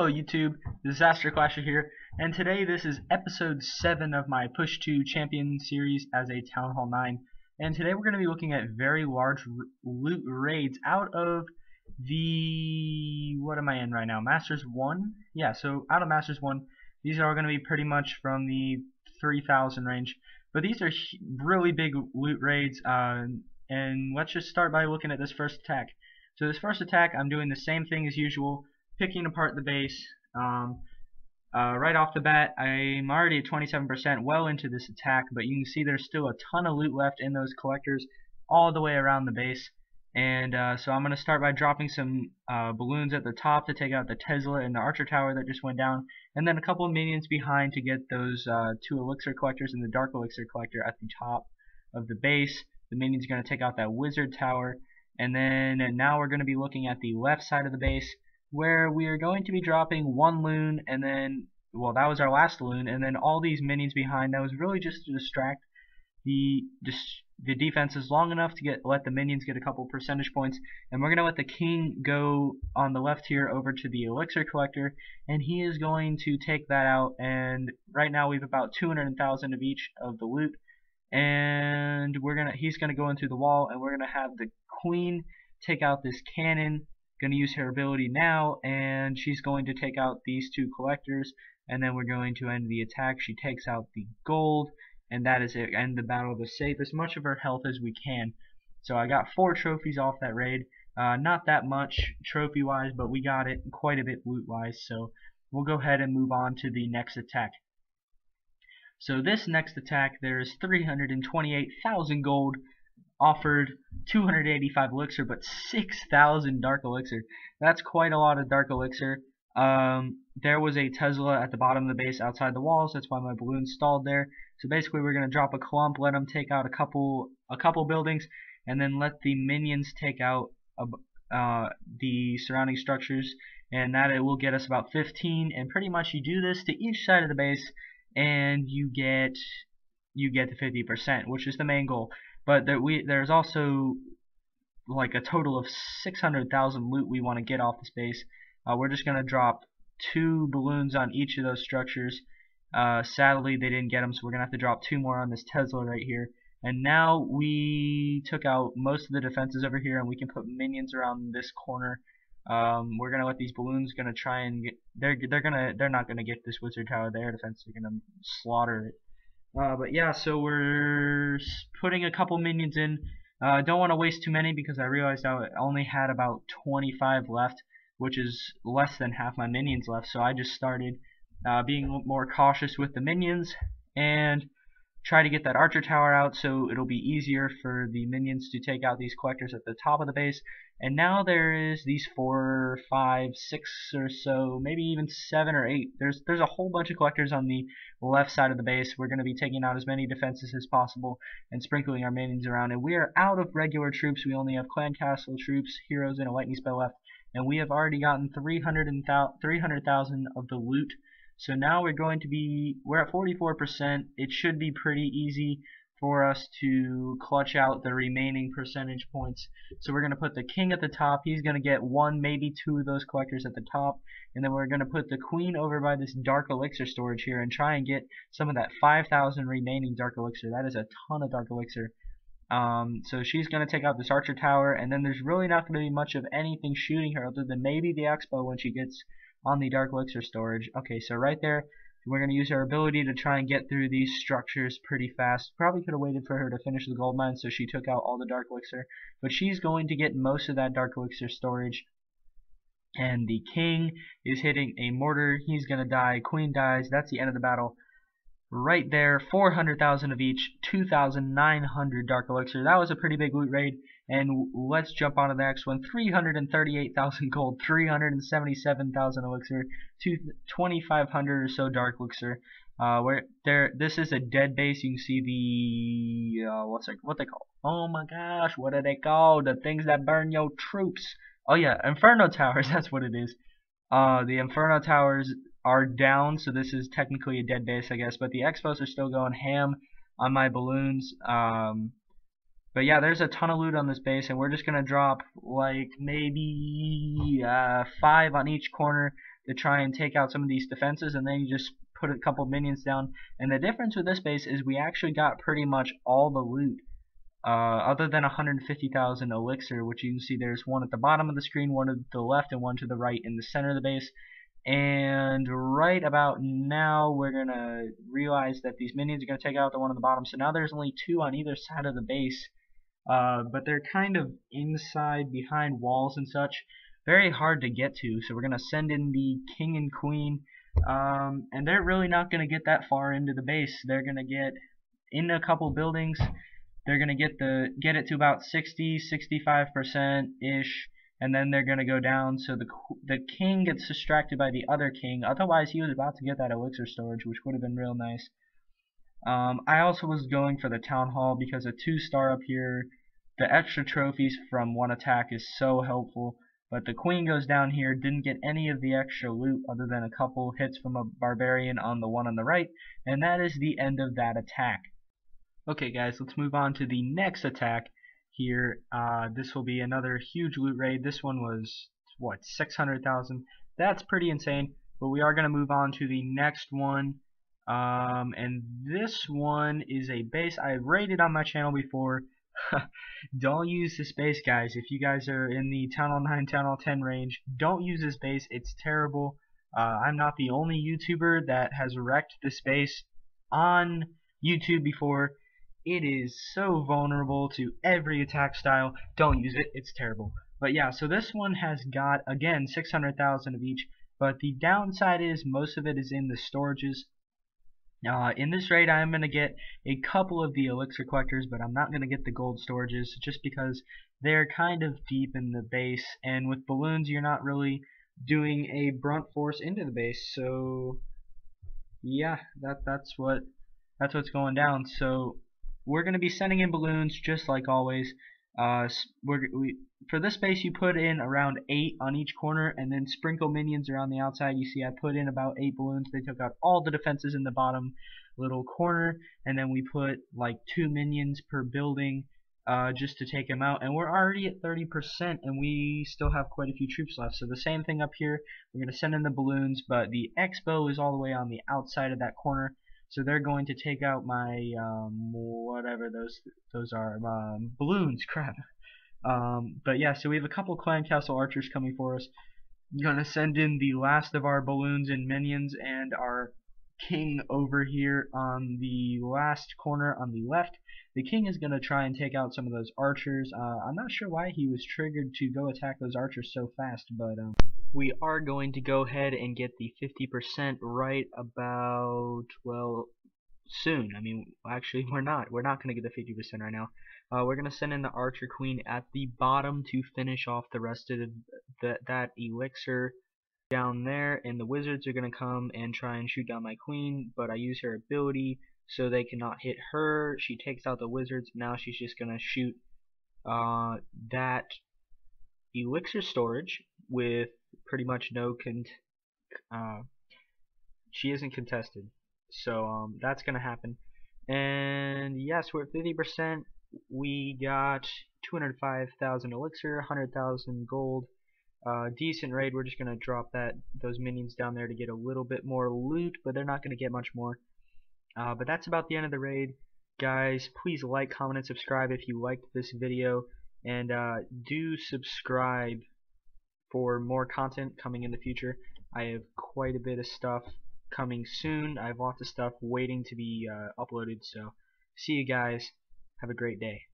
Hello YouTube, Disaster Clasher here, and today this is episode 7 of my Push to Champion series as a Town Hall 9. And today we're going to be looking at very large loot raids out of the, what am I in right now, Masters 1? Yeah, so out of Masters 1, these are going to be pretty much from the 3,000 range. But these are really big loot raids, and let's just start by looking at this first attack. So this first attack, I'm doing the same thing as usual, picking apart the base. Right off the bat, I'm already at 27%, well into this attack, but you can see there's still a ton of loot left in those collectors all the way around the base. And so I'm going to start by dropping some balloons at the top to take out the Tesla and the Archer Tower that just went down, and then a couple of minions behind to get those 2 Elixir Collectors and the Dark Elixir Collector at the top of the base. The minion's going to take out that Wizard Tower, and then now we're going to be looking at the left side of the base, where we are going to be dropping 1 loon, and then, well, that was our last loon, and then all these minions behind. That was really just to distract the defenses long enough to let the minions get a couple percentage points. And we're going to let the king go on the left here over to the Elixir Collector, and he is going to take that out. And right now we have about 200,000 of each of the loot, and he's gonna go into the wall, and we're gonna have the queen take out this cannon. Going to use her ability now, and she's going to take out these 2 collectors, and then we're going to end the attack. She takes out the gold, and that is it. End the battle to save as much of her health as we can. So I got 4 trophies off that raid. Not that much trophy wise, but we got it quite a bit loot wise. So we'll go ahead and move on to the next attack. So this next attack, there's 328,000 gold offered, 285 elixir, but 6,000 dark elixir. That's quite a lot of dark elixir. There was a Tesla at the bottom of the base outside the walls. That's why my balloon stalled there. So basically we're going to drop a clump, let them take out a couple buildings, and then let the minions take out the surrounding structures, and that it will get us about 15. And pretty much you do this to each side of the base, and you get the 50%, which is the main goal. But there's also like a total of 600,000 loot we want to get off this base. We're just going to drop 2 balloons on each of those structures. Sadly, they didn't get them, so we're going to have to drop 2 more on this Tesla right here. And now we took out most of the defenses over here, and we can put minions around this corner. We're going to let these balloons try and get. They're not going to get this Wizard Tower. Their defense are going to slaughter it. But yeah, so we're putting a couple minions in. Don't want to waste too many because I realized I only had about 25 left, which is less than half my minions left. So I just started being more cautious with the minions and try to get that Archer Tower out so it'll be easier for the minions to take out these collectors at the top of the base. And now there is these 4, 5, 6 or so, maybe even 7 or 8. There's a whole bunch of collectors on the left side of the base. We're going to be taking out as many defenses as possible and sprinkling our minions around. And we are out of regular troops. We only have clan castle troops, heroes, and a lightning spell left. And we have already gotten 300,000 of the loot. So now we're at 44%. It should be pretty easy for us to clutch out the remaining percentage points. So we're going to put the king at the top. He's going to get 1, maybe 2 of those collectors at the top. And then we're going to put the queen over by this dark elixir storage here and try and get some of that 5,000 remaining dark elixir. That is a ton of dark elixir. So she's going to take out this Archer Tower, and then there's really not going to be much of anything shooting her other than maybe the Expo when she gets on the dark elixir storage. Okay, so right there we're going to use our ability to try and get through these structures pretty fast. Probably could have waited for her to finish the gold mine, so she took out all the dark elixir, but she's going to get most of that dark elixir storage. And the king is hitting a mortar. He's going to die. Queen dies. That's the end of the battle. Right there, 400,000 of each, 2,900 dark elixir. That was a pretty big loot raid. And let's jump on to the next one. 338,000 gold, 377,000 elixir, 2,500 or so dark elixir. This is a dead base. You can see the what they call? Oh my gosh, what are they called? The things that burn your troops. Oh yeah, Inferno Towers. That's what it is. The Inferno Towers are down, so this is technically a dead base, I guess. But the Expos are still going ham on my balloons. But yeah, there's a ton of loot on this base, and we're just gonna drop like maybe 5 on each corner to try and take out some of these defenses, and then you just put a couple minions down. And the difference with this base is we actually got pretty much all the loot, other than 150,000 elixir, which you can see there's one at the bottom of the screen, one to the left, and one to the right in the center of the base. And right about now, we're going to realize that these minions are going to take out the one on the bottom. So now there's only 2 on either side of the base, but they're kind of inside behind walls and such. Very hard to get to, so we're going to send in the king and queen, and they're really not going to get that far into the base. They're going to get in a couple buildings. They're going to get it to about 60-65% ish, and then they're going to go down. So the king gets distracted by the other king. Otherwise, he was about to get that elixir storage, which would have been real nice. I also was going for the town hall because a 2-star up here, the extra trophies from one attack is so helpful. But the queen goes down here, didn't get any of the extra loot other than a couple hits from a barbarian on the one on the right, and that is the end of that attack. Okay guys, let's move on to the next attack here. This will be another huge loot raid. This one was, what, 600,000? That's pretty insane, but we are going to move on to the next one. And this one is a base I've raided on my channel before. Don't use this base, guys. If you guys are in the Town Hall 9, Town Hall 10 range, don't use this base. It's terrible. I'm not the only YouTuber that has wrecked this base on YouTube before. It is so vulnerable to every attack style. Don't use it. It's terrible. But yeah, so this one has got, again, 600,000 of each. But the downside is most of it is in the storages. In this raid, I'm going to get a couple of the elixir collectors, but I'm not going to get the gold storages just because they're kind of deep in the base, and with balloons you're not really doing a brunt force into the base. So yeah, that's what's going down. So we're going to be sending in balloons just like always. For this base, you put in around 8 on each corner, and then sprinkle minions around the outside. You see I put in about 8 balloons. They took out all the defenses in the bottom little corner, and then we put like 2 minions per building just to take them out. And we're already at 30%, and we still have quite a few troops left. So the same thing up here. We're going to send in the balloons, but the expo is all the way on the outside of that corner. So they're going to take out my whatever those are, balloons. Crap. But yeah, so we have a couple clan castle archers coming for us. I'm gonna send in the last of our balloons and minions, and our king over here on the last corner on the left. The king is gonna try and take out some of those archers. I'm not sure why he was triggered to go attack those archers so fast, but we are going to go ahead and get the 50% right about, well, soon. I mean, actually, we're not going to get the 50% right now. We're going to send in the archer queen at the bottom to finish off the rest of that elixir down there, and the wizards are going to come and try and shoot down my queen, but I use her ability so they cannot hit her. She takes out the wizards. Now she's just going to shoot that elixir storage with pretty much no she isn't contested, so that's gonna happen. And yes, we're at 50%. We got 205,000 elixir, 100,000 gold. Decent raid. We're just gonna drop those minions down there to get a little bit more loot, but they're not gonna get much more. But that's about the end of the raid, guys. Please like, comment, and subscribe if you liked this video, and do subscribe for more content coming in the future. I have quite a bit of stuff coming soon. I have lots of stuff waiting to be uploaded, so see you guys. Have a great day.